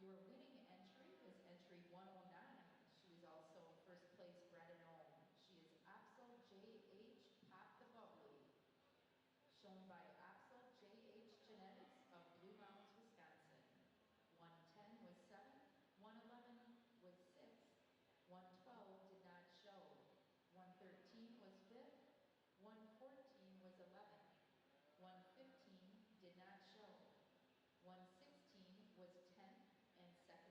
Your winning entry was entry 109. She was also first place bred and owned. She is Absol J.H. Pop the Bubbly, shown by Absol J.H. Genetics of Blue Mounds, Wisconsin. 110 was 7th, 111 was 6th, 112 did not show, 113 was 5th, 114 was 11th, 115 did not show, 116 was 10th and 2nd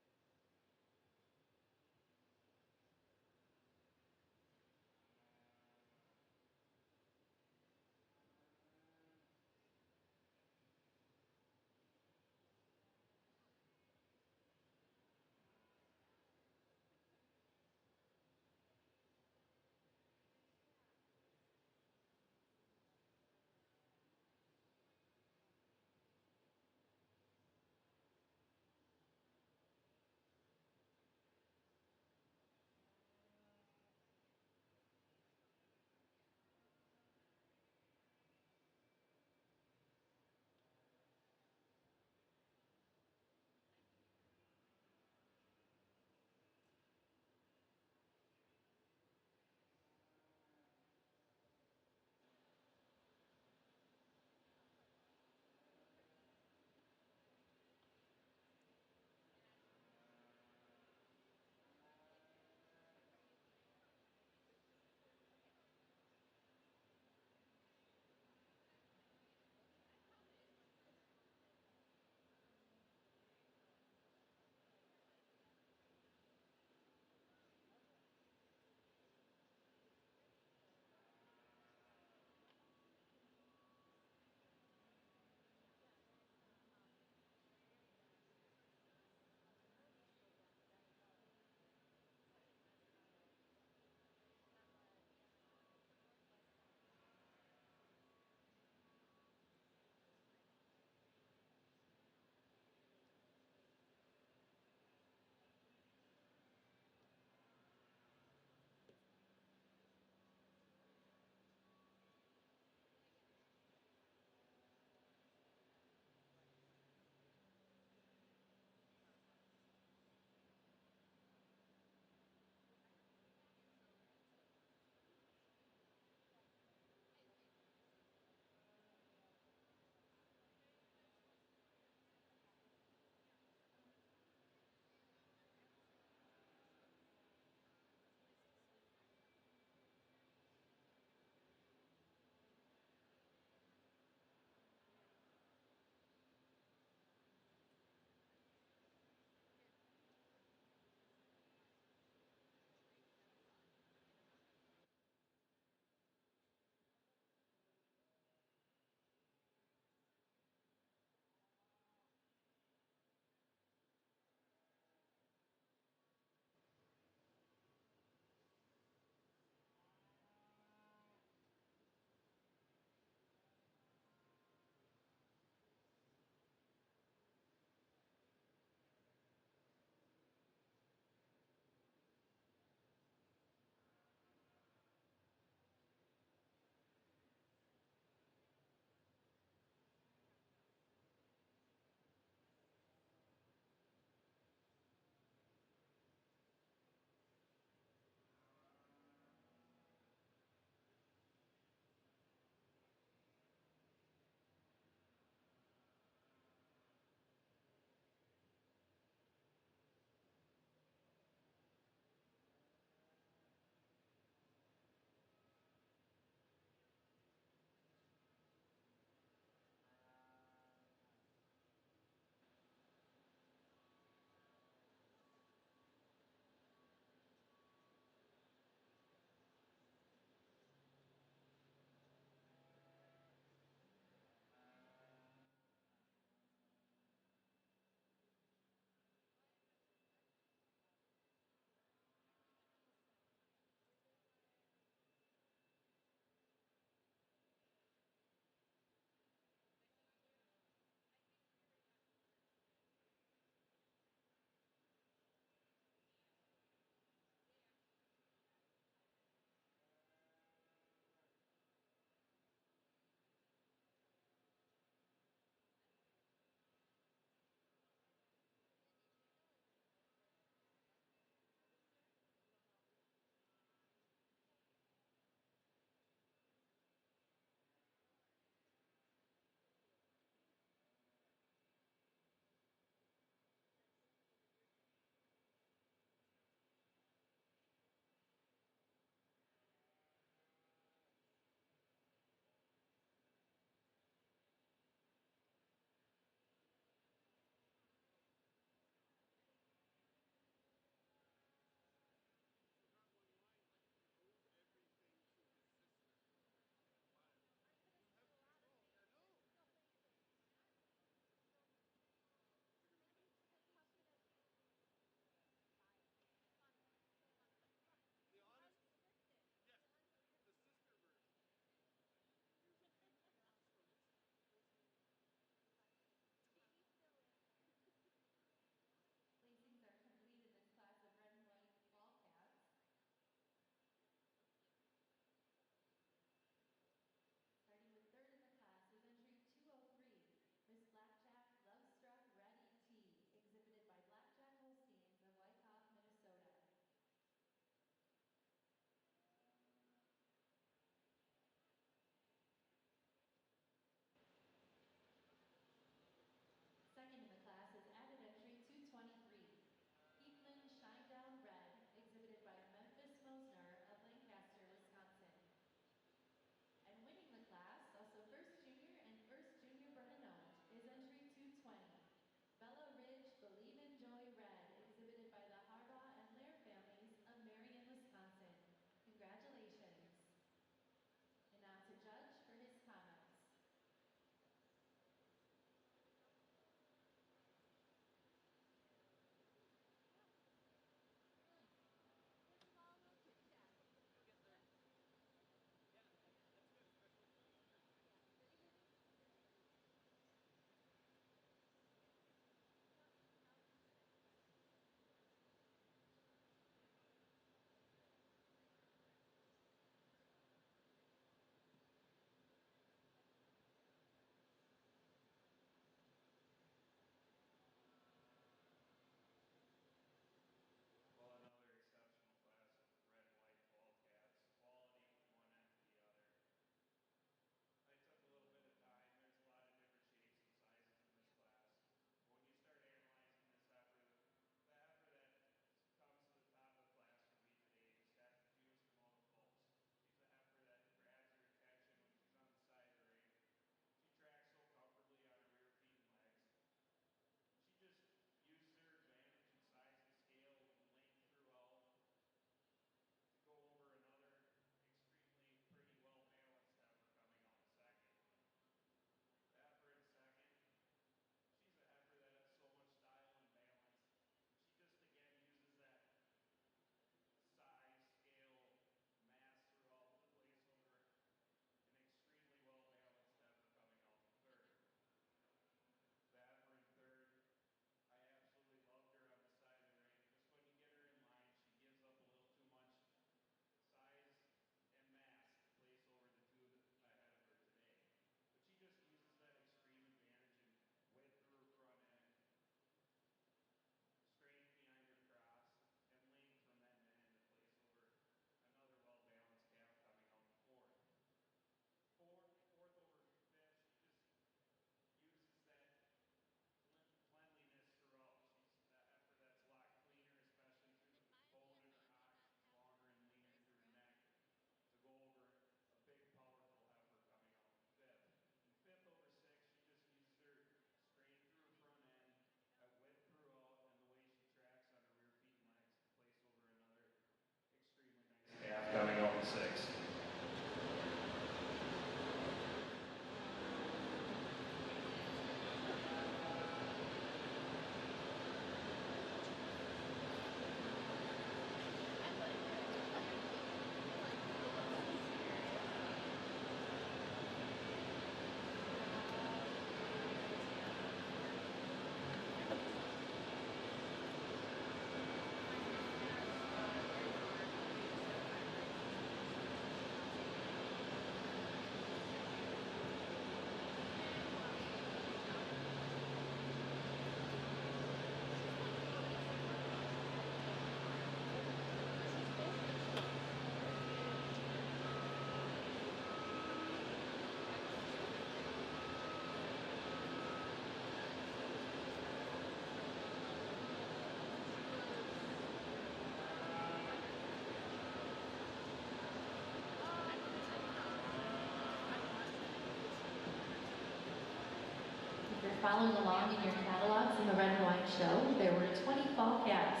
following along in your catalogs in the red and white show, there were 20 fall calves.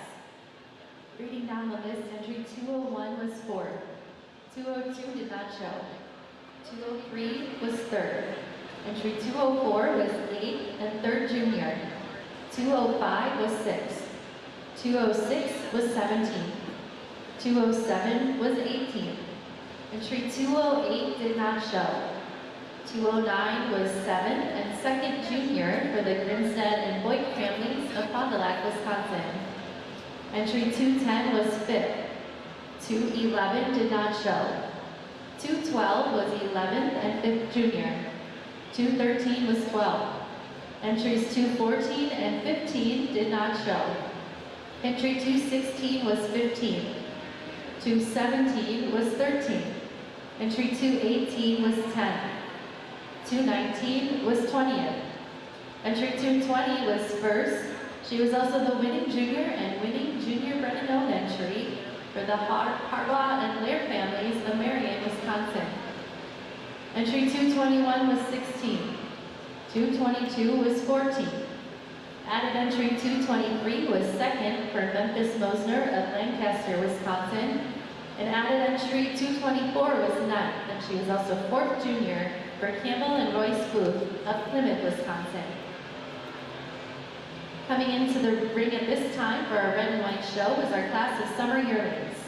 Reading down the list, entry 201 was fourth. 202 did not show. 203 was third. Entry 204 was eighth and third junior. 205 was sixth. 206 was 17th. 207 was 18th. Entry 208 did not show. 209 was 7th and 2nd junior for the Grinstead and Boyd families of Fond du Lac, Wisconsin. Entry 210 was 5th. 211 did not show. 212 was 11th and 5th junior. 213 was 12th. Entries 214 and 15 did not show. Entry 216 was 15th. 217 was 13th. Entry 218 was 10th. 219 was 20th. Entry 220 was first. She was also the winning junior and winning junior bred and owned entry for the Harbaugh and Lair families of Marion, Wisconsin. Entry 221 was 16th. 222 was 14th. Added entry 223 was second for Memphis Mosner of Lancaster, Wisconsin. And added entry 224 was 9th, and she was also 4th junior for Campbell and Royce Booth of Plymouth, Wisconsin. Coming into the ring at this time for our red and white show was our class of summer yearlings.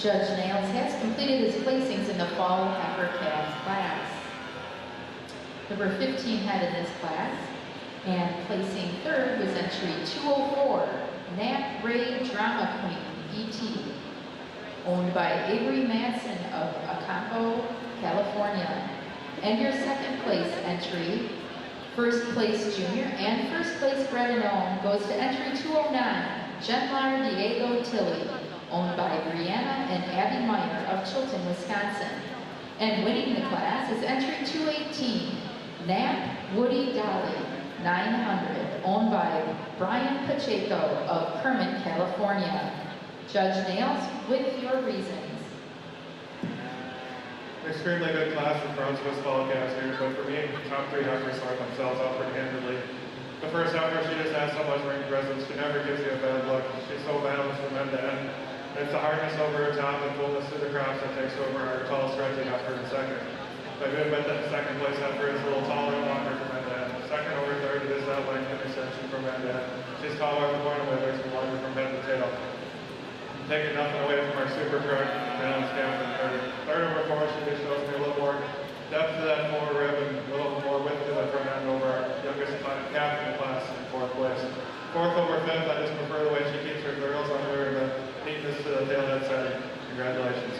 Judge Nails has completed his placings in the fall heifer calf class. Number 15 head in this class, and placing third was entry 204, Nat Ray Drama Queen, ET, owned by Avery Madsen of Acampo, California. And your second place entry, first place junior and first place bred and owned, goes to entry 209, Gentlar Diego Tilley, owned by Brianna and Abby Meyer of Chilton, Wisconsin. And winning the class is entry 218, Nat Woody Dolly, 900, owned by Brian Pacheco of Kermit, California. Judge Nails, with your reasons. Extremely good class from Bronze Swiss fall calves here, but for me, top three heifers sort themselves out pretty handedly. The first heifer, she just has so much ring presence. She never gives you a bad look. She's so balanced from end to end. It's the hardness over her top and fullness through the crops that takes over our tall, stretchy heifer in second. But even with that second place heifer is a little taller and longer from end to end. Second over third, it is that length and extension from end to end. She's taller than born withers and longer from head to tail. Taking nothing away from our super correct balanced calf in third. Third over four, she just shows me a little more depth to that forward rib and a little more width to the front end over our youngest calf in the class in fourth place. Fourth over fifth, I just prefer the way she keeps her girls under and the neatness to the tailhead setting. Congratulations.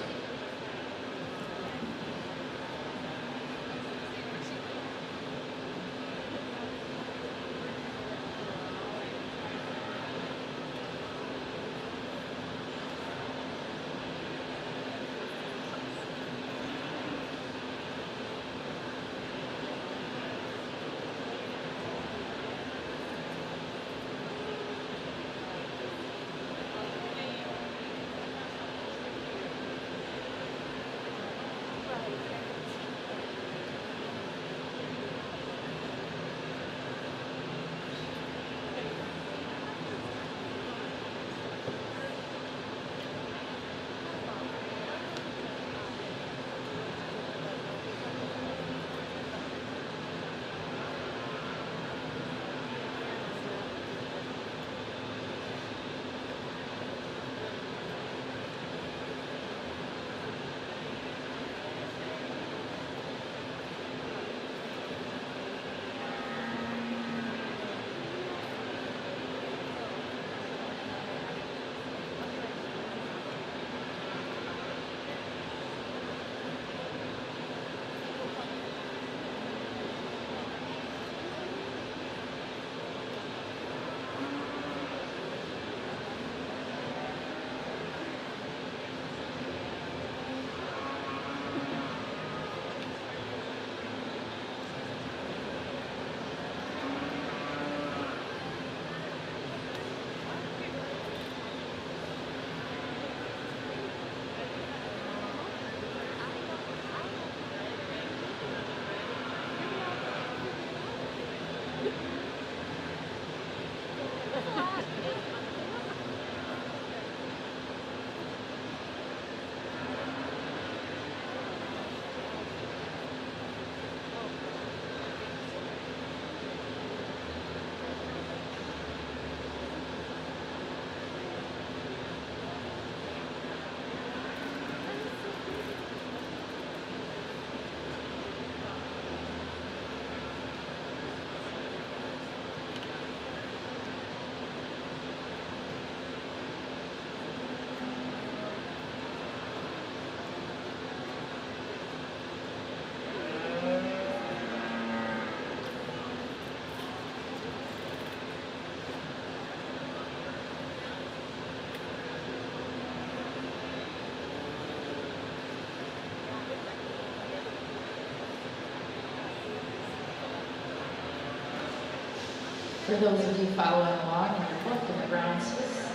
For those of you following along in your book in the Brown Swiss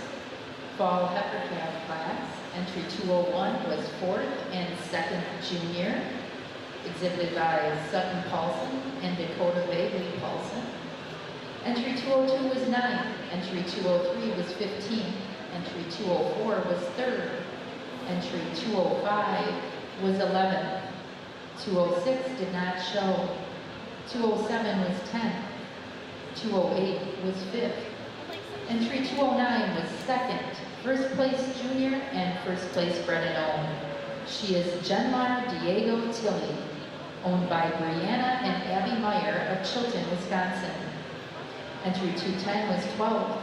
Fall Heifer Calf class, entry 201 was 4th and 2nd junior, exhibited by Sutton Paulson and Dakota Bailey Paulson. Entry 202 was 9th, entry 203 was 15th, entry 204 was 3rd, entry 205 was 11th, 206 did not show, 207 was 10th, 208 was 5th, entry 209 was 2nd, first place junior and first place bred and owned. She is Genmar Diego Tilley, owned by Brianna and Abby Meyer of Chilton, Wisconsin. Entry 210 was 12th,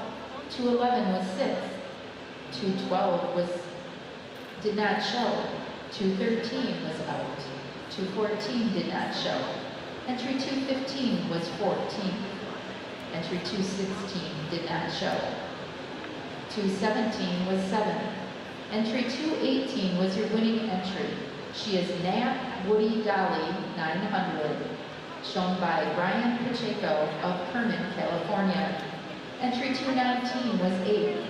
211 was 6th, 212 did not show, 213 was out, 214 did not show. Entry 215 was 14th, entry 216 did not show. 217 was 7th. Entry 218 was your winning entry. She is Nat Woody Dolly 900, shown by Brian Pacheco of Kerman, California. Entry 219 was 8th.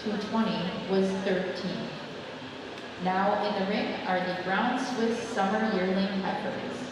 220 was 13th. Now in the ring are the Brown Swiss Summer Yearling Heifers.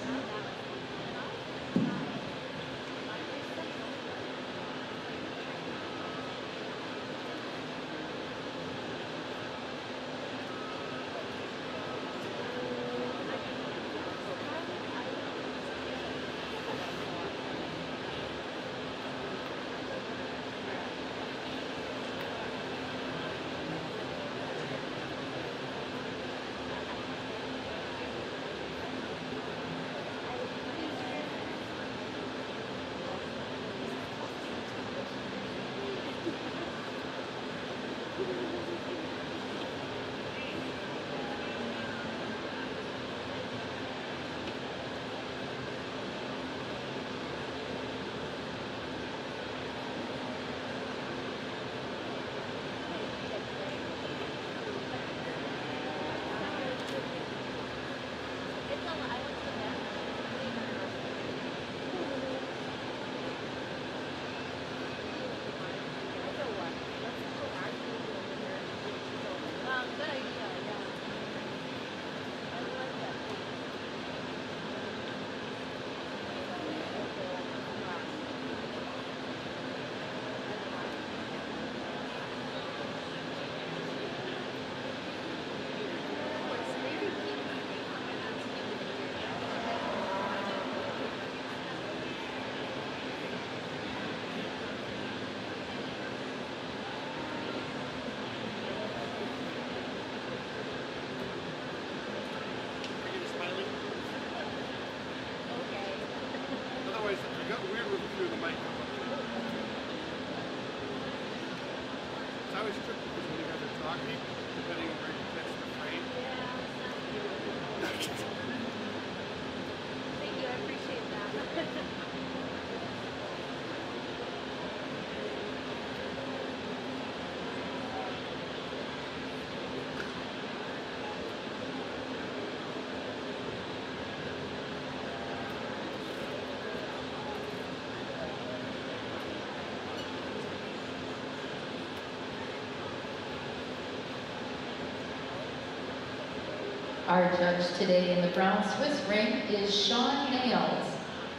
Our judge today in the Brown Swiss ring is Sean Nails.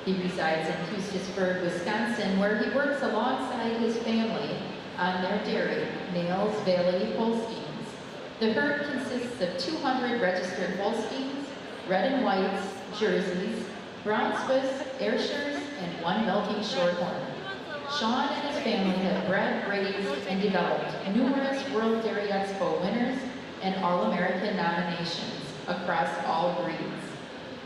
He resides in Hustisburg, Wisconsin, where he works alongside his family on their dairy, Nails Valley Holsteins. The herd consists of 200 registered Holsteins, red and whites, Jerseys, Brown Swiss, Ayrshires, and 1 milking Shorthorn. Sean and his family have bred, raised, and developed numerous World Dairy Expo winners and All-American nominations across all breeds.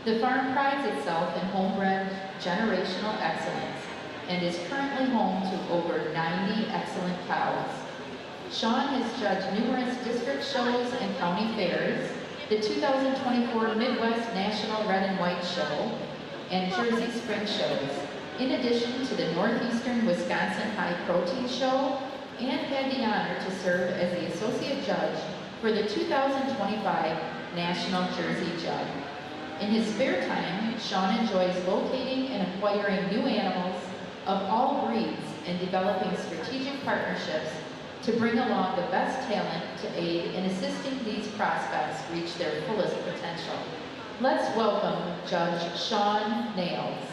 The farm prides itself in homebred generational excellence and is currently home to over 90 excellent cows. Sean has judged numerous district shows and county fairs, the 2024 Midwest National Red and White Show, and Jersey Spring Shows, in addition to the Northeastern Wisconsin High Protein Show, and had the honor to serve as the Associate Judge for the 2025 National Jersey Jug. In his spare time, Sean enjoys locating and acquiring new animals of all breeds in developing strategic partnerships to bring along the best talent to aid in assisting these prospects reach their fullest potential. Let's welcome Judge Sean Nails.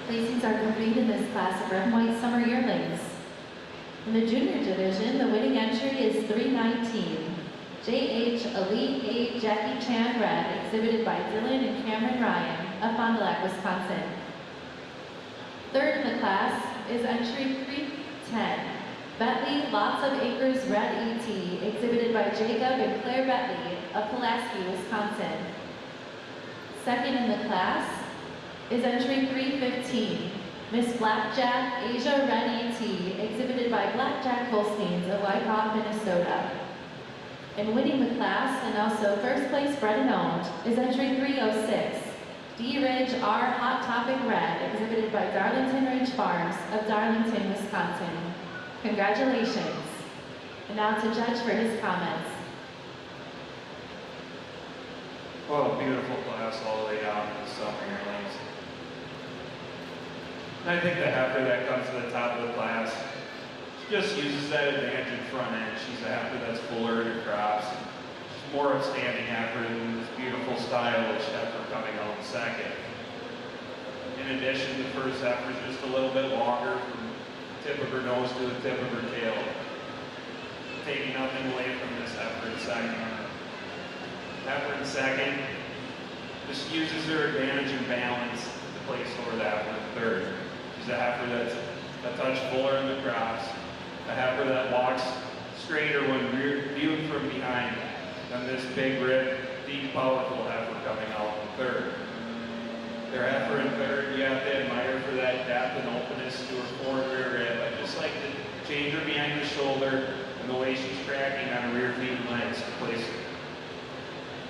Placings are complete in this class of red and white summer yearlings. In the junior division, the winning entry is 319. J.H. Elite 8 Jackie Chan Red, exhibited by Dylan and Cameron Ryan of Fond du Lac, Wisconsin. Third in the class is entry 310. Bentley Lots of Acres Red ET, exhibited by Jacob and Claire Bentley of Pulaski, Wisconsin. Second in the class is entry 315. Miss Blackjack Asia Red ET, exhibited by Blackjack Holsteins of Wyckoff, Minnesota. And winning the class, and also first place bred and owned, is entry 306. D Ridge R Hot Topic Red, exhibited by Darlington Ridge Farms of Darlington, Wisconsin. Congratulations. And now to judge for his comments. What a beautiful class all the way down to the summer yearlings. And I think the heifer that comes to the top of the class, she just uses that advantage in front end. She's a heifer that's fuller in her crops. She's more upstanding heifer than this beautiful stylish heifer coming out in second. In addition, the first heifer is just a little bit longer from the tip of her nose to the tip of her tail. Taking nothing away from this heifer in second. Heifer in second just uses her advantage and balance to place over the heifer in third. She's a heifer that's a touch fuller in the crops, a heifer that walks straighter when viewed from behind than this big rib, deep, powerful heifer coming out in third. Their heifer in third, you have to admire for that depth and openness to her forward rear rib. I just like to change her behind the shoulder and the way she's tracking on her rear feet and legs to place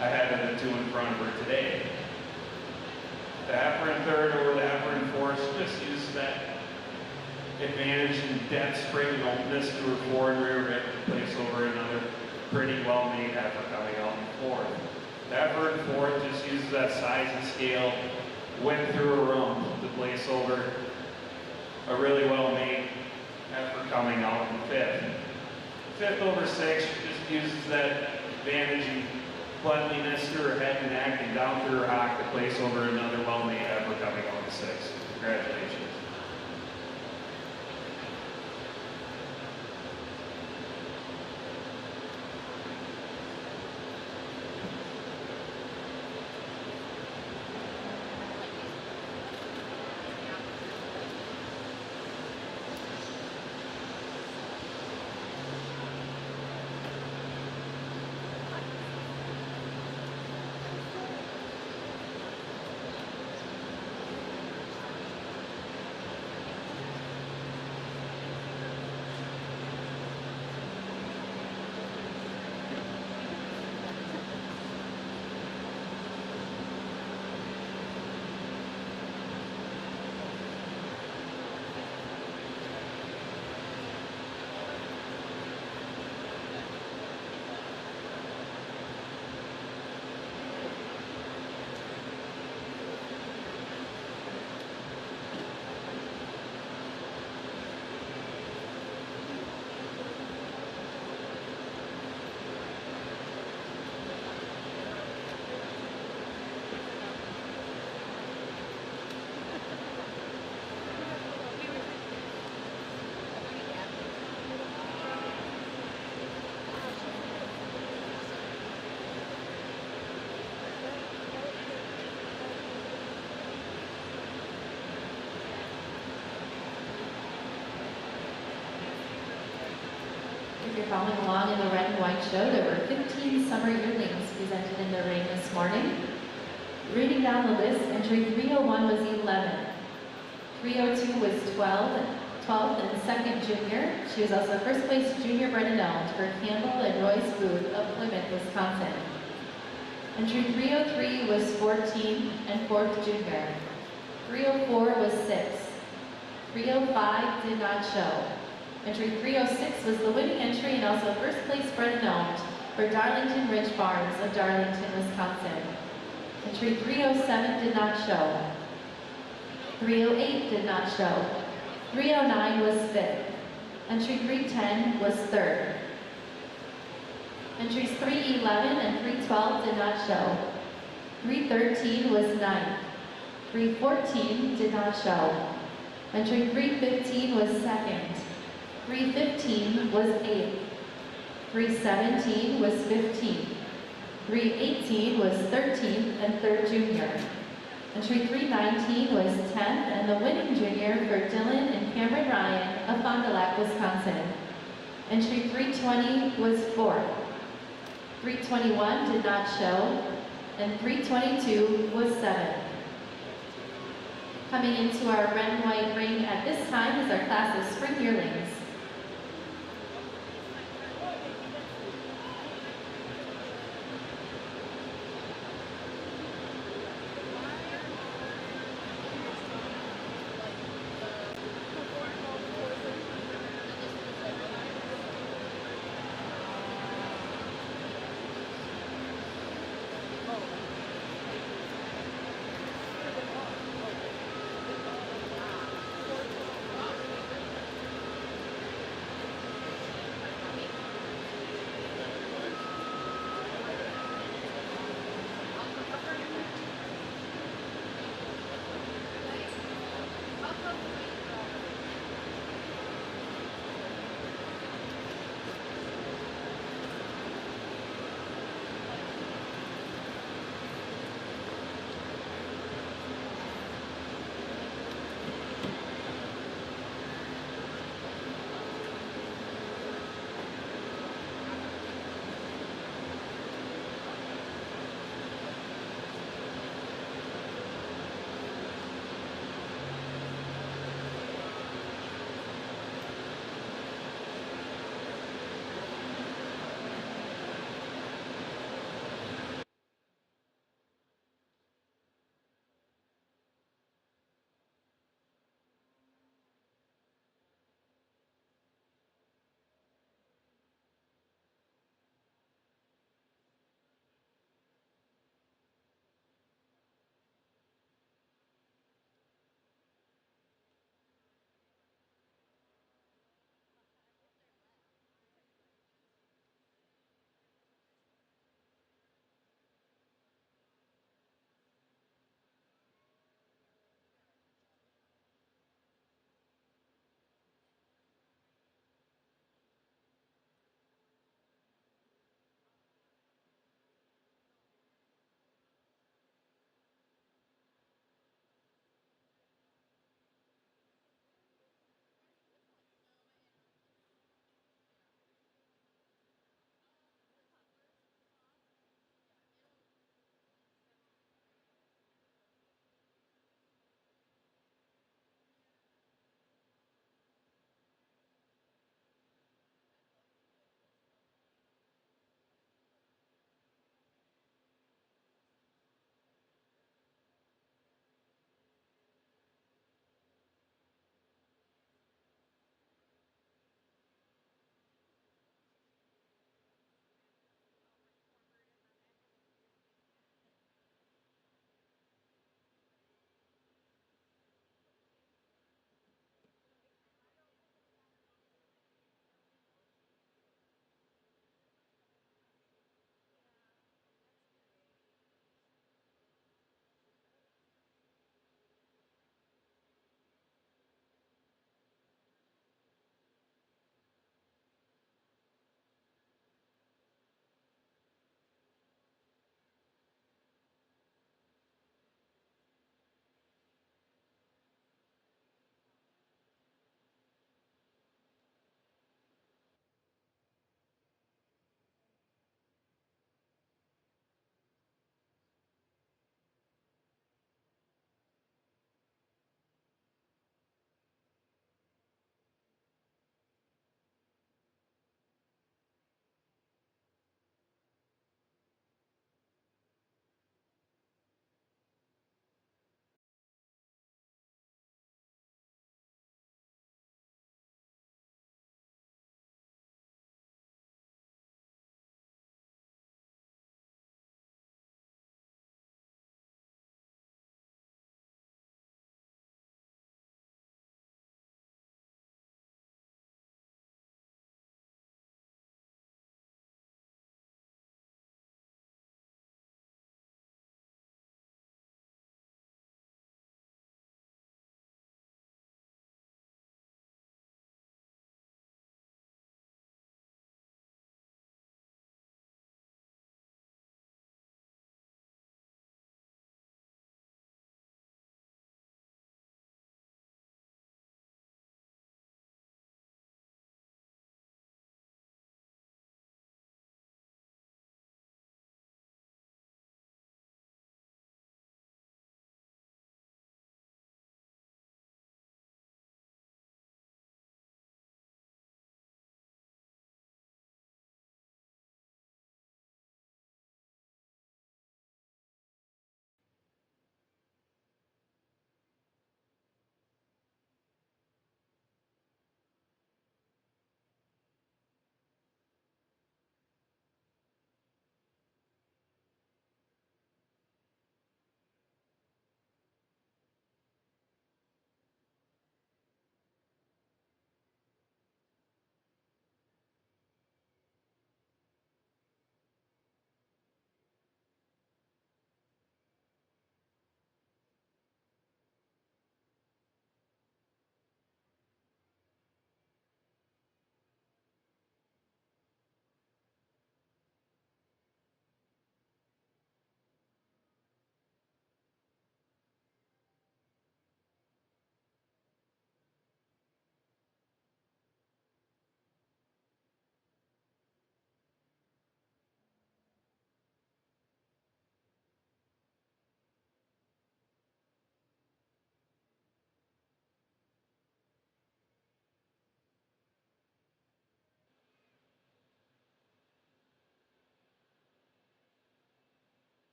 ahead of the two in front of her today. The heifer in third over the heifer in fourth just uses that advantage and depth, spring, and openness to her forward rear rib to place over another pretty well-made heifer coming out in fourth. The heifer in fourth just uses that size and scale, went through her rump to place over a really well-made heifer coming out in fifth. Fifth over sixth just uses that advantage and cleanliness to her head and neck and down through her hock to place over another well-made heifer coming out in sixth. Congratulations. If you're following along in the red and white show, there were 15 summer yearlings presented in the ring this morning. Reading down the list, entry 301 was 11. 302 was 12th and second junior. She was also first place junior bred and owned for Campbell and Royce Booth of Plymouth, Wisconsin. Entry 303 was 14th and fourth junior. 304 was 6th. 305 did not show. Entry 306 was the winning entry and also first place bred and owned for Darlington Ridge Farms of Darlington, Wisconsin. Entry 307 did not show. 308 did not show. 309 was 5th. Entry 310 was 3rd. Entries 311 and 312 did not show. 313 was 9th. 314 did not show. Entry 315 was second. 315 was 8th. 317 was 15th. 318 was 13th and third junior. Entry 319 was 10th and the winning junior for Dylan and Cameron Ryan of Fond du Lac, Wisconsin. Entry 320 was 4th. 321 did not show, and 322 was 7th. Coming into our red and white ring at this time is our class of spring yearlings.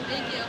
Thank you.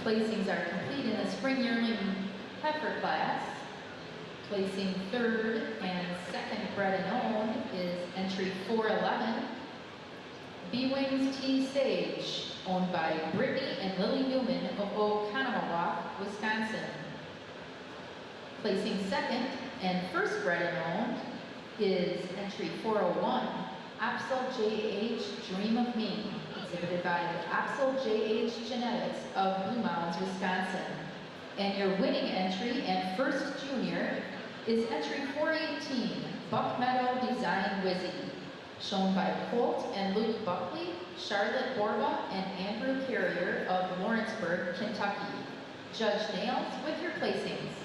Placings are complete in the spring yearling heifer class. Placing third and second bred and owned is entry 411, B-Wings T Sage, owned by Brittany and Lily Newman of Oconomowoc, Wisconsin. Placing second and first bred and owned is entry 401, Absol JH Dream of Me, exhibited by Absol JH Genetics of Blue Mounds, Wisconsin. And your winning entry and first junior is entry 418, Buck Meadow Design Wizzy, shown by Colt and Luke Buckley, Charlotte Borba, and Andrew Carrier of Lawrenceburg, Kentucky. Judge Nails with your placings.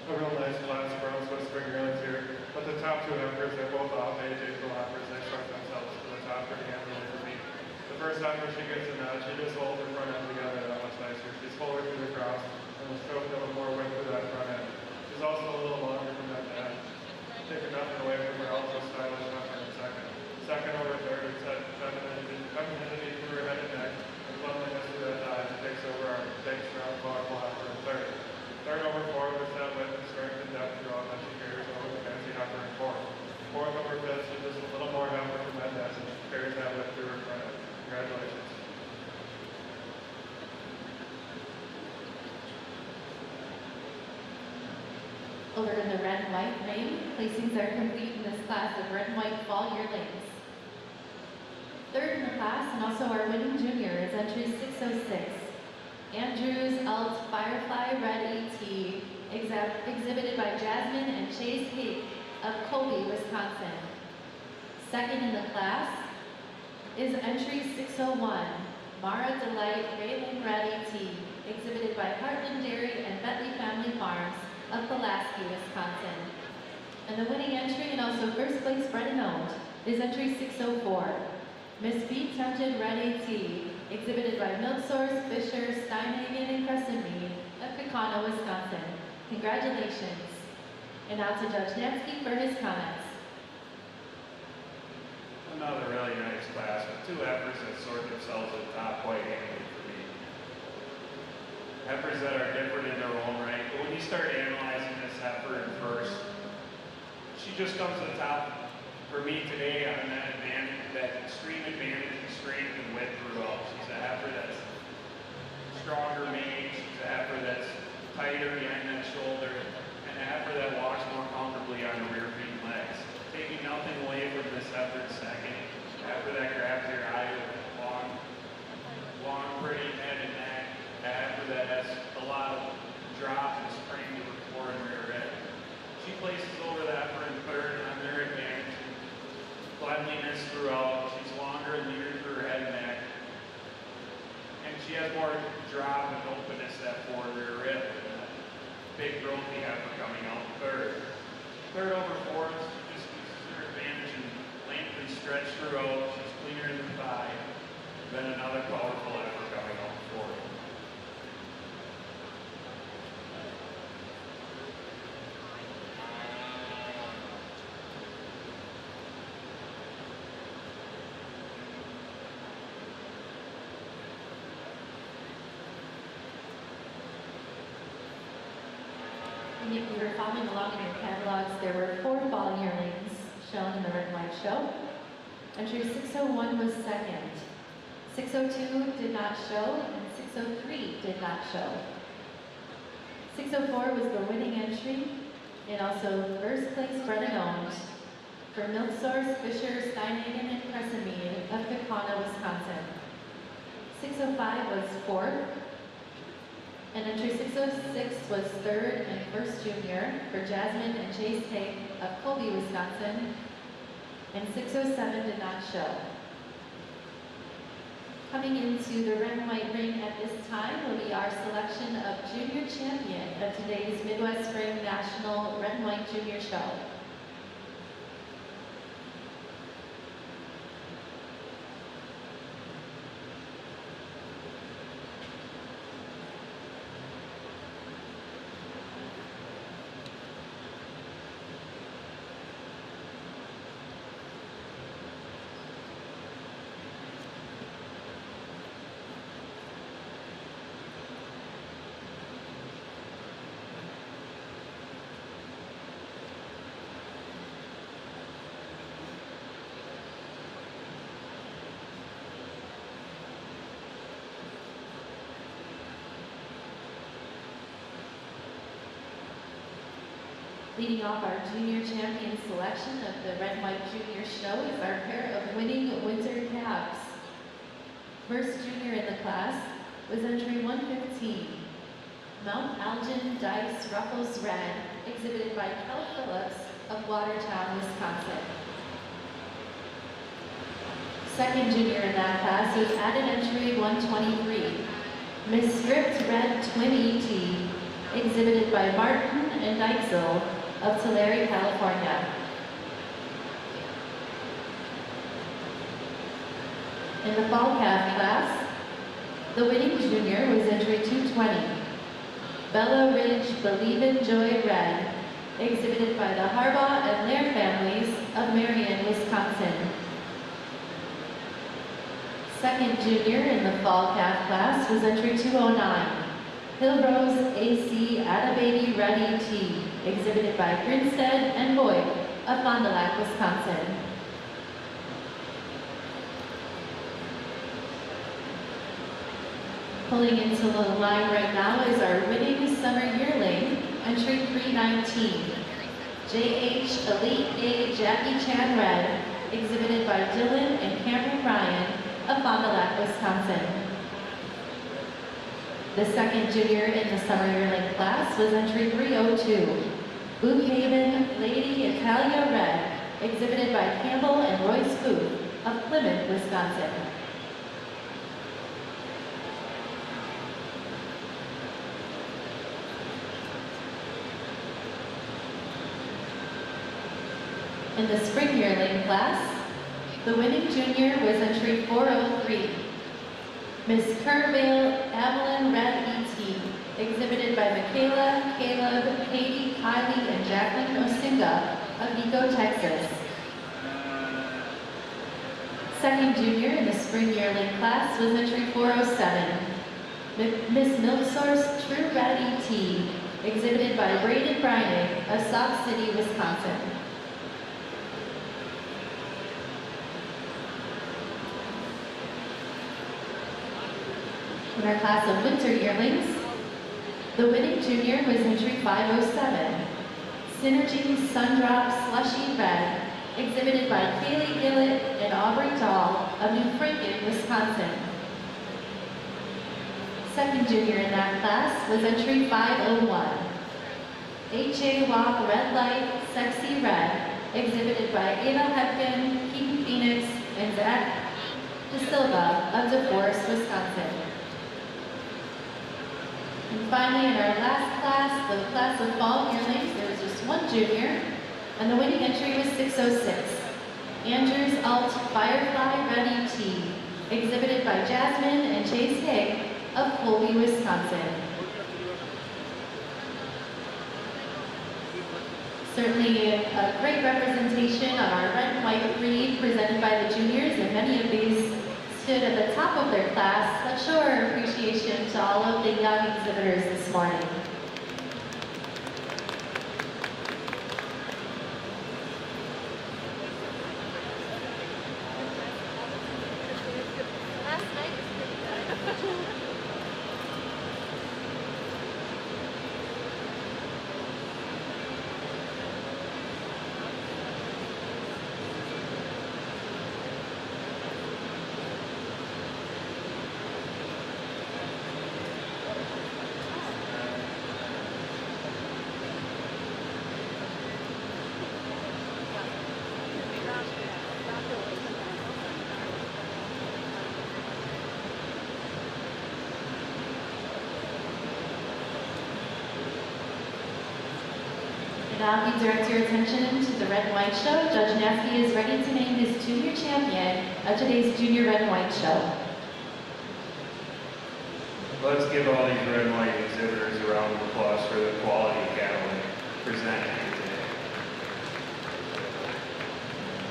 A real nice class bronze with spring yearlings here, but the top two heifers, they're both off age heifers. They sort themselves to the top pretty handily for me. The first heifer, she gets a nod. She just holds her front end together that much nicer. She's fuller through the cross and will show a little more weight through that front end. She's also a little longer from that end. Taking nothing away from her ultra stylish heifer in second. Second over third, it's that femininity through her head and neck, and cleanliness through that thigh. It takes over our takes around powerful heifer in third. Third over fourth is that width and strength and depth through all that she carries over the fancy heifer in fourth. Fourth over fifth, she's just a little more heifer from that end, and she carries that width through her front end. Congratulations. Over in the red and white ring, placings are complete in this class of red and white fall yearlings. Third in the class, and also our winning junior, is entry 606. Andrews Alt Firefly Red ET, exhibited by Jasmine and Chase Hake of Colby, Wisconsin. Second in the class is entry 601, Mara Delight Yearling Red AT, exhibited by Heartland Dairy and Bentley Family Farms of Pulaski, Wisconsin. And the winning entry and also first place bred and owned is entry 604, Miss Beat Tempted Red AT, exhibited by Milk Source, Fisher, Steinhagen, and Crescent Mead of Kaukauna, Wisconsin. Congratulations. And now to Judge Natzke for his comments. Another really nice class with two heifers that sort themselves at the top quite handily for me. Heifers that are different in their own right, but when you start analyzing this heifer in first, she just comes to the top for me today on that advantage, that extreme advantage in strength and width throughout. She's a heifer that's stronger made, she's a heifer that's tighter behind that shoulder, and a heifer that walks more comfortably on the rear feet and legs. Taking nothing away from this heifer second, a heifer that grabs your eye with long, pretty head and neck, a heifer that has a lot of drop and spring to her fore and rear head. She places over the heifer in third on their advantage. Cleanliness throughout. She's longer and leaner through her head and neck. And she has more drop and openness that fore and rear rib. Big growthy heifer coming out third. Third over fourth, she just uses her advantage and length and stretch throughout. She's cleaner in the thigh. Then another powerful heifer coming out fourth. And if you were following along in your catalogs, there were 4 fall yearlings shown in the red and white show. Entry 601 was second. 602 did not show, and 603 did not show. 604 was the winning entry, and also first place bred and owned for Milk Source, Fisher, Steinhagen, and Crescent Mead of Kaukauna, Wisconsin. 605 was fourth. And entry 606 was third and first junior for Jasmine and Chase Tate of Colby, Wisconsin. And 607 did not show. Coming into the red and white ring at this time will be our selection of junior champion of today's Midwest Spring National Red and White Junior Show. Leading off our junior champion selection of the Red and White Junior Show is our pair of winning winter calves. First junior in the class was entry 115, Mount Algin Dice Ruffles Red, exhibited by Kel Phillips of Watertown, Wisconsin. Second junior in that class was added entry 123, Miss Stripped Red Twin ET, exhibited by Martin and Dykesel of Tulare, California. In the fall calf class, the winning junior was entry 220, Bella Ridge Believe in Joy Red, exhibited by the Harbaugh and Lair families of Marion, Wisconsin. Second junior in the fall calf class was entry 209, Hillrose AC Attababy Red ET, exhibited by Grinstead and Boyd of Fond du Lac, Wisconsin. Pulling into the line right now is our winning summer yearling, entry 319, JH Elite A Jackie Chan Red, exhibited by Dylan and Cameron Ryan of Fond du Lac, Wisconsin. The second junior in the summer yearling class was entry 302, Boothaven Lady Italia Red, exhibited by Campbell and Royce Booth of Plymouth, Wisconsin. In the spring yearling class, the winning junior was entry 403. Miss Kerrvale Amelin Red E.T., exhibited by Michaela, Caleb, Katie, Kylie, and Jacqueline Osinga of Eco, Texas. Second junior in the spring yearling class was entry 407. Miss Milk Source True Red E.T., exhibited by Braden Breinig of Sauk City, Wisconsin. In our class of winter yearlings, the winning junior was entry 507, Synergy Sundrop Slushy Red, exhibited by Kaylee Gillett and Aubrey Dahl of New Franken, Wisconsin. Second junior in that class was entry 501, H.A. Walk Red Light Sexy Red, exhibited by Ava Hepkin, Keaton Phoenix, and Zach De Silva of DeForest, Wisconsin. And finally, in our last class, the class of fall yearlings, there was just one junior, and the winning entry was 606. Andrews Alt Firefly Red E.T., exhibited by Jasmine and Chase Higg of Colby, Wisconsin. Certainly a great representation of our red and white breed presented by the juniors, and many of these stood at the top of their class. Let's show our appreciation to all of the young exhibitors this morning. Now, we direct your attention to the red and white show. Judge Natzke is ready to name his junior champion of today's junior red and white show. Let's give all these red and white exhibitors a round of applause for the quality of cattle they presented here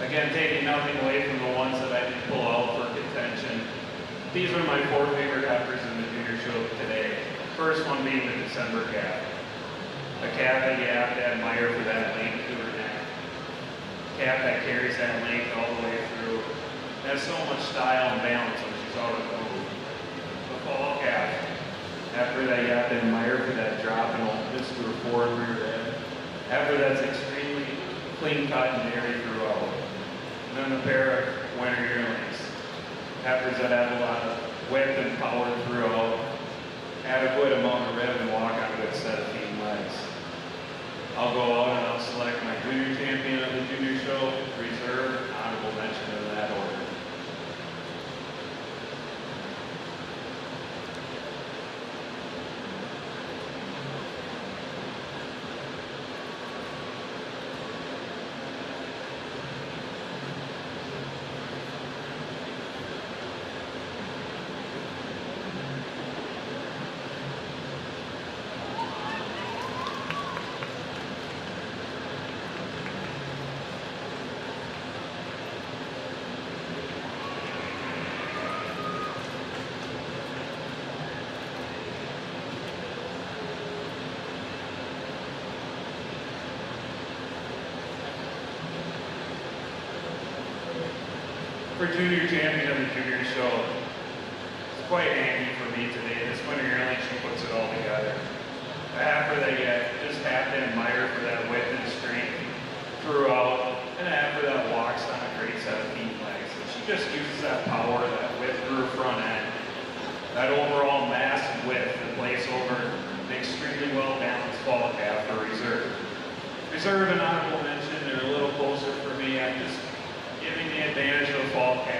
today. Again, taking nothing away from the ones that I did pull out for contention. These are my 4 favorite heifers in the junior show today. First one being the December calf. A calf that you have to admire for that length to her neck. Calf that carries that length all the way through. Has so much style and balance when she's out of the move. The fall calf. After that, you have to admire for that drop and openness to her forward rear head. After that's extremely clean cut and dairy throughout. And then the pair of winter yearlings. Heifers that have a lot of width and power throughout. Adequate amount of rev and walk on a good set of feet and legs. I'll go out and I'll select my junior champion of the junior show, reserve, honorable mention in that order. For junior champion of the junior show, it's quite handy for me today. This winter yearling, she puts it all together. After that, you just have to admire for that width and strength throughout, and after that walks on a great set of feet and legs. And she just uses that power, that width through her front end, that overall mass and width to place over an extremely well-balanced fall calf for reserve. Reserve and honorable mention, they're a little closer for me. I'm just giving the advantage of the fall calf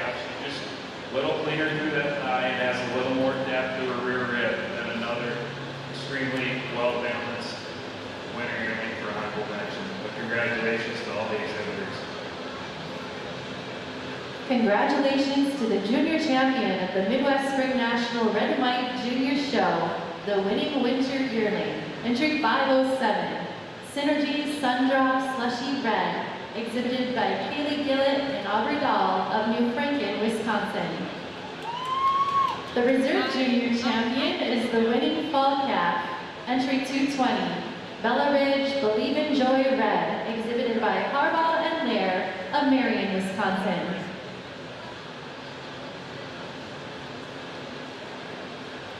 that to her rear rib, and another extremely well-balanced winner yearling for honorable mention. But congratulations to all the exhibitors. Congratulations to the junior champion of the Midwest Spring National Red and White Junior Show, the winning winter yearling, entry 507, Synergy Sundrop Slushy Red, exhibited by Kaylee Gillett and Aubrey Dahl of New Franken, Wisconsin. The reserve junior champion is the winning fall calf, entry 220, Bella Ridge Believe in Joy Red, exhibited by Harbaugh and Lair of Marion, Wisconsin.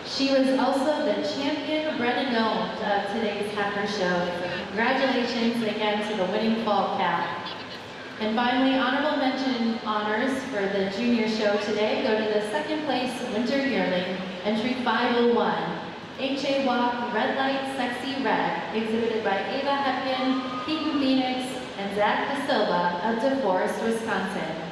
She was also the champion bred and owned of today's Heifer show. So congratulations again to the winning fall calf. And finally, honorable mention honors for the junior show today go to the second place winter yearling, entry 501, H.A. Walk Red Light Sexy Red, exhibited by Ava Hepkin, Keaton Phoenix, and Zach De Silva of DeForest, Wisconsin.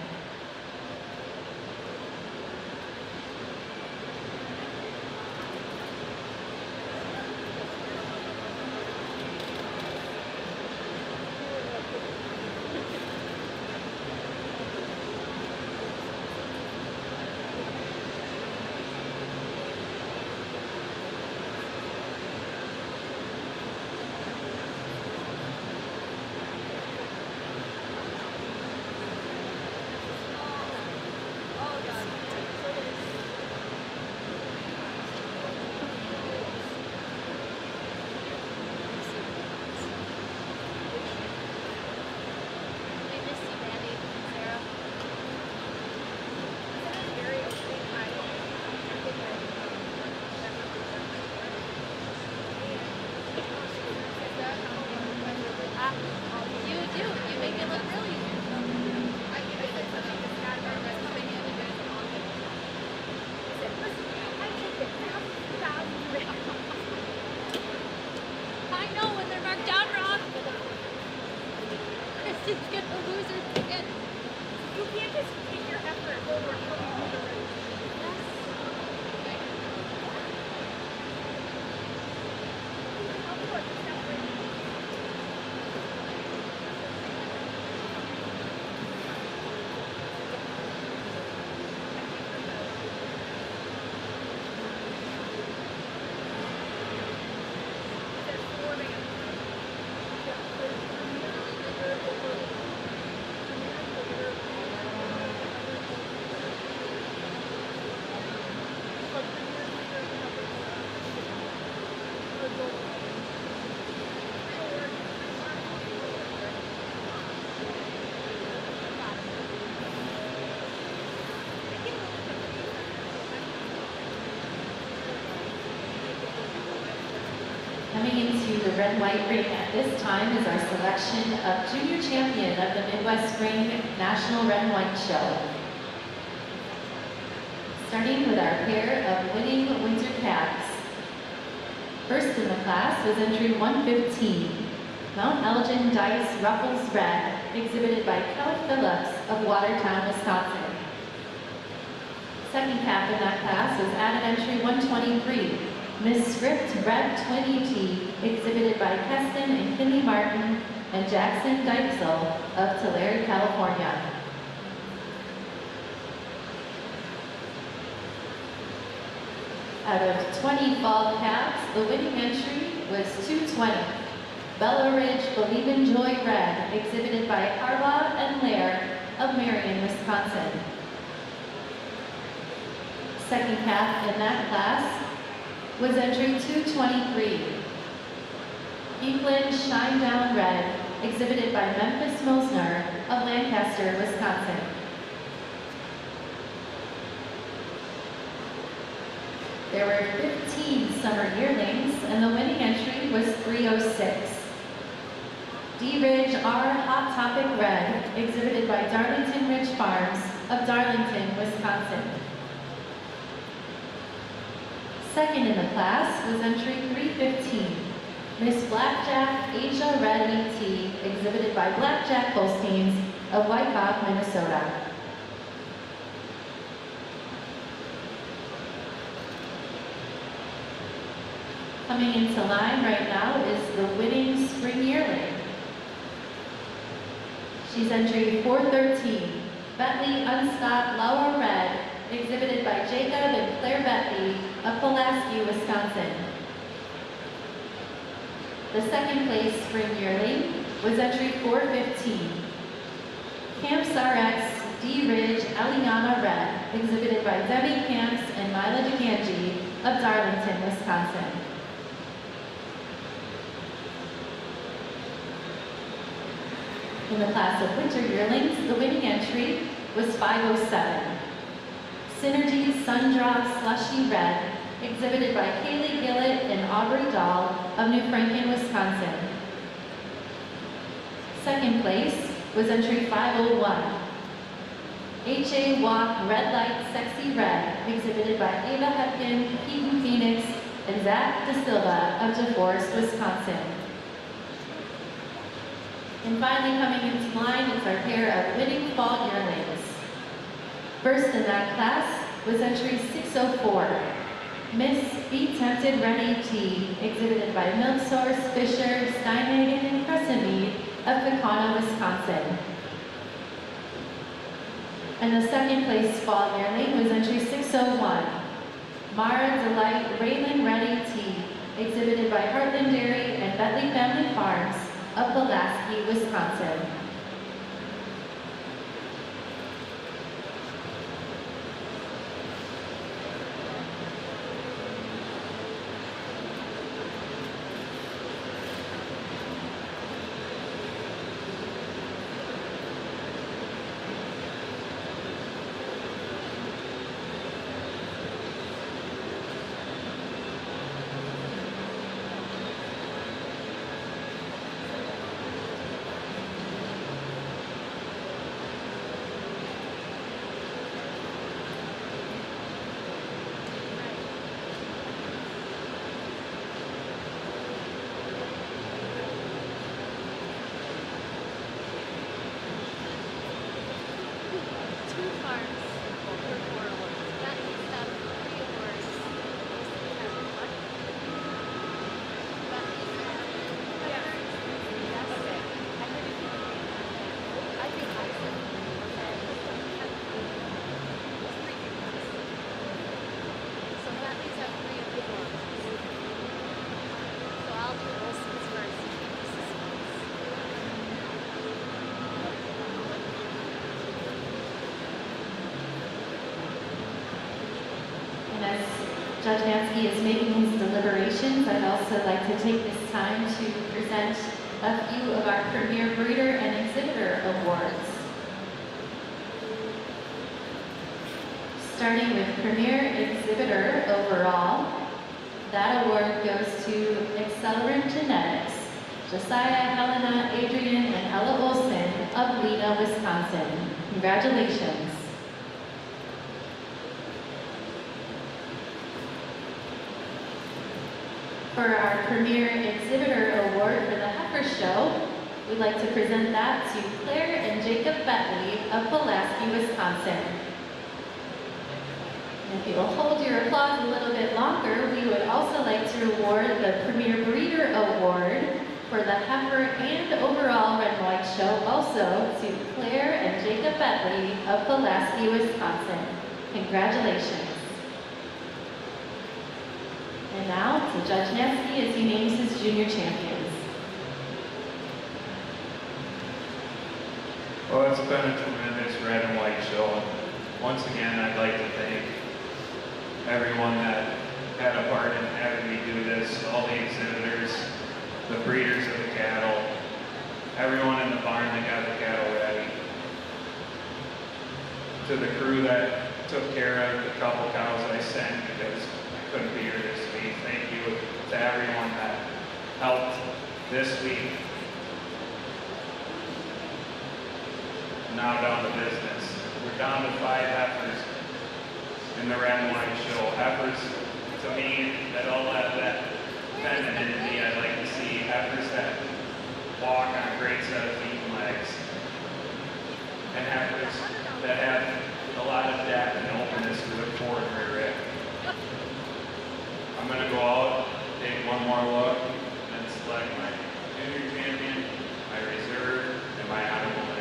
Coming into the red-white ring at this time is our selection of junior champion of the Midwest Spring National Red and White Show. Starting with our pair of winning winter calves. First in the class was entry 115, Mount Elgin Dice Ruffles Red, exhibited by Kelly Phillips of Watertown, Wisconsin. Second calf in that class was added entry 123, Miss Script Red Twin ET, exhibited by Keston and Kinley Martin and Jackson Deitzel of Tulare, California. Out of 20 fall calves, the winning entry was 220, Bella Ridge Believe in Joy Red, exhibited by Harbaugh and Lair of Marion, Wisconsin. Second calf in that class was entry 223, Evelyn Shine Down Red, exhibited by Memphis Mosner of Lancaster, Wisconsin. There were 15 summer yearlings, and the winning entry was 306. D-Ridge R Hot Topic Red, exhibited by Darlington Ridge Farms of Darlington, Wisconsin. Second in the class was entry 315, Miss Blackjack Asia Red ET, exhibited by Blackjack Holsteins of Wyckoff, Minnesota. Coming into line right now is the winning spring yearling. She's entry 413, Bentley Unstopped Laura Red, exhibited by Jacob and Claire Bentley of Pulaski, Wisconsin. The second place spring yearling was entry 415, Camps RX D Ridge Eliana Red, exhibited by Debbie Camps and Mila DeGangi of Darlington, Wisconsin. In the class of winter yearlings, the winning entry was 507. Synergy Sundrop Slushy Red, exhibited by Kaylee Gillett and Aubrey Dahl of New Franken, Wisconsin. Second place was entry 501. H.A. Walk Red Light Sexy Red, exhibited by Ava Hepkin, Keaton Phoenix, and Zach De Silva of DeForest, Wisconsin. And finally coming into line is our pair of winning fall yearlings. First in that class was entry 604, Miss Be Tempted Rennie T, exhibited by Milk Source, Fisher, Steinhagen, and Crescent of Pequanno, Wisconsin. And the second place fall yearling was entry 601, Mara Delight Raylan Rennie T, exhibited by Heartland Dairy and Bentley Family Farms of Pulaski, Wisconsin. Judge Natzke is making his deliberations, I'd also like to take this time to present a few of our Premier Breeder and Exhibitor Awards. Starting with Premier Exhibitor overall, that award goes to Accelerant Genetics, Josiah, Helena, Adrian, and Ella Olson of Lena, Wisconsin. Congratulations. For our Premier Exhibitor Award for the Heifer Show, we'd like to present that to Claire and Jacob Bentley of Pulaski, Wisconsin. And if you'll hold your applause a little bit longer, we would also like to award the Premier Breeder Award for the Heifer and overall Red and White Show also to Claire and Jacob Bentley of Pulaski, Wisconsin. Congratulations. And now to Judge Natzke as he names his junior champions. Well, it's been a tremendous red and white show. Once again, I'd like to thank everyone that had a part in having me do this, all the exhibitors, the breeders of the cattle, everyone in the barn that got the cattle ready, to the crew that took care of the couple cows I sent because I couldn't be here this week. Thank you to everyone that helped this week. Now down to business. We're down to 5 heifers in the red and white show. Heifers, to me, that all have that femininity I'd like to see. Heifers that walk on a great set of feet and legs. And heifers that have a lot of depth and openness to the forward rear rib. I'm going to go out, take one one more look, and select my junior champion, my reserve, and my honorable mention.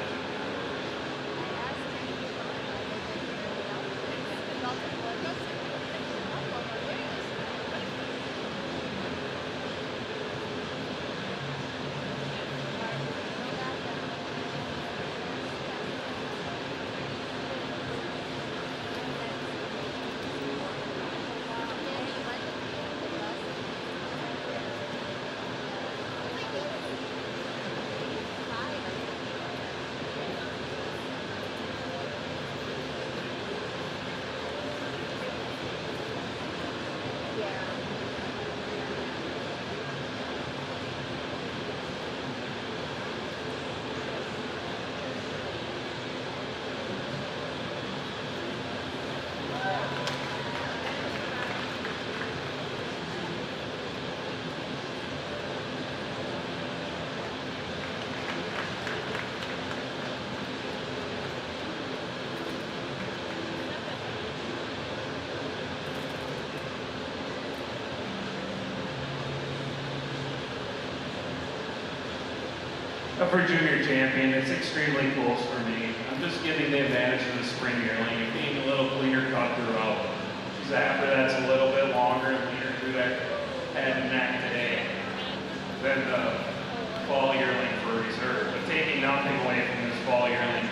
For junior champion, it's extremely close for me. I'm just giving the advantage of the spring yearling and being a little cleaner cut throughout. She's a heifer that's a little bit longer and leaner through that head and neck today than the fall yearling for reserve. But taking nothing away from this fall yearling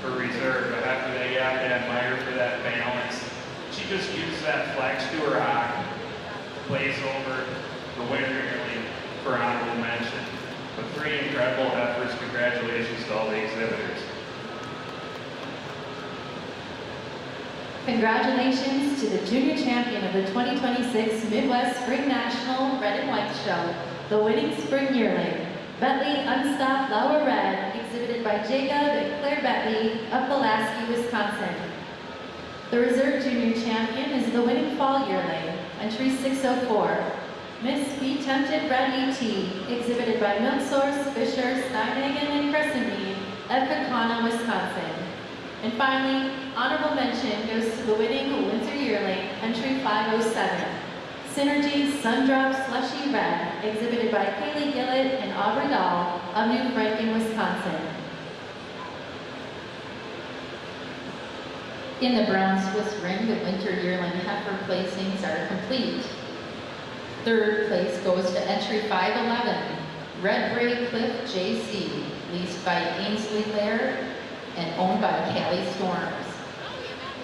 for reserve, a heifer that you have to admire for that balance. She just uses that flex to her hock to place over the winter yearling for honorable mention. But 3 incredible heifers. Congratulations to all the exhibitors. Congratulations to the junior champion of the 2026 Midwest Spring National Red and White Show, the winning spring yearling, Bentley Unstopped Lauer Red, exhibited by Jacob and Claire Bentley of Pulaski, Wisconsin. The reserve junior champion is the winning fall yearling, entry 604. Miss Be Tempted Red ET, exhibited by Milk Source, Fisher, Steinhagen, and Crescentmead of Kaukauna, Wisconsin. And finally, honorable mention goes to the winning winter yearling, entry 507. Synergy Sundrop Slushy Red, exhibited by Kaylee Gillett and Aubrey Dahl of New Franken, Wisconsin. In the Brown Swiss Ring, the winter yearling heifer placings are complete. Third place goes to entry 511, Red Bray Cliff JC, leased by Ainsley Laird and owned by Callie Storms.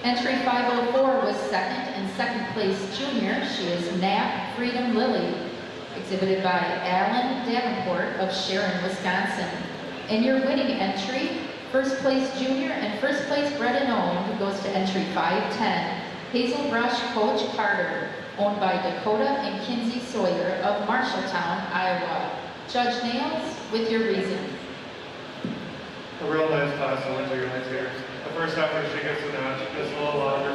Entry 504 was second place junior. She is Nap Freedom Lily, exhibited by Alan Davenport of Sharon, Wisconsin. And your winning entry, first place junior and first place bred and owned, goes to entry 510, Hazelbrush Coach Carter, owned by Dakota and Kinsey Sawyer of Marshalltown, Iowa. Judge Nails, with your reason. A real nice class of winter yearlings here. The first heifer, she gets a notch, just a little longer